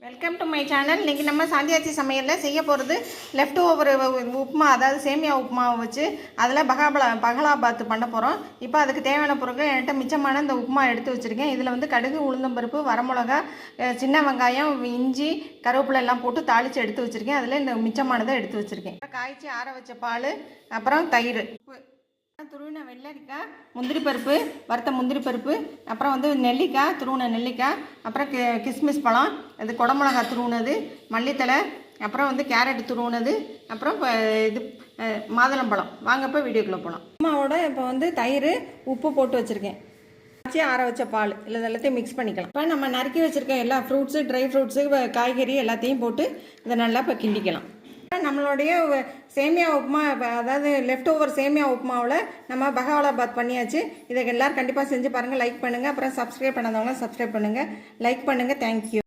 Welcome to my channel. இன்றைக்கி நம்ம சாந்தியாச்சி சமையலில் செய்ய போகிறது லெஃப்ட் ஓவர் உப்புமா, அதாவது சேமியா உப்புமாவை வச்சு அதில் பகலாபாத் பண்ண போகிறோம். இப்போ அதுக்கு தேவையான பொருட்கள் என்கிட்ட மிச்சமான இந்த உப்புமா எடுத்து வச்சுருக்கேன். இதில் வந்து கடுகு, உளுந்தம்பருப்பு, வரமிளகா, சின்ன வெங்காயம், இஞ்சி, கருவேப்பிலை எல்லாம் போட்டு தாளித்து எடுத்து வச்சுருக்கேன். அதில் இந்த மிச்சமானதை எடுத்து வச்சுருக்கேன். காய்ச்சி ஆற வச்ச பால், அப்புறம் தயிர், உப்பு, துருவின வெள்ளரிக்காய், முந்திரி பருப்பு, வறுத்த முந்திரி பருப்பு, அப்புறம் வந்து நெல்லிக்காய், துருவின நெல்லிக்காய், அப்புறம் கிஸ்மிஸ் பழம், இது குடமிளகா துருவினது, மல்லித்தலை, அப்புறம் வந்து கேரட் துருவினது, அப்புறம் இது மாதுளம்பழம். வாங்கப்போ வீடியோக்குள்ளே போகலாம். அம்மாவோட இப்போ வந்து தயிர், உப்பு போட்டு வச்சுருக்கேன். காய்ச்சி ஆற வச்ச பால் இல்லை எல்லாத்தையும் மிக்ஸ் பண்ணிக்கலாம். இப்போ நம்ம நறுக்கி வச்சுருக்க எல்லா ஃப்ரூட்ஸு, ட்ரை ஃப்ரூட்ஸு, காய்கறி எல்லாத்தையும் போட்டு இதை நல்லா இப்போ கிண்டிக்கலாம். நம்மளுடைய சேமியா உப்புமா, அதாவது லெஃப்ட் ஓவர் சேமியா உப்புமாவில் நம்ம பகலாபாத் பண்ணியாச்சு. இதை எல்லோரும் கண்டிப்பாக செஞ்சு பாருங்கள். லைக் பண்ணுங்கள். அப்புறம் சப்ஸ்கிரைப் பண்ணாதவங்க சப்ஸ்கிரைப் பண்ணுங்கள், லைக் பண்ணுங்கள். தேங்க்யூ.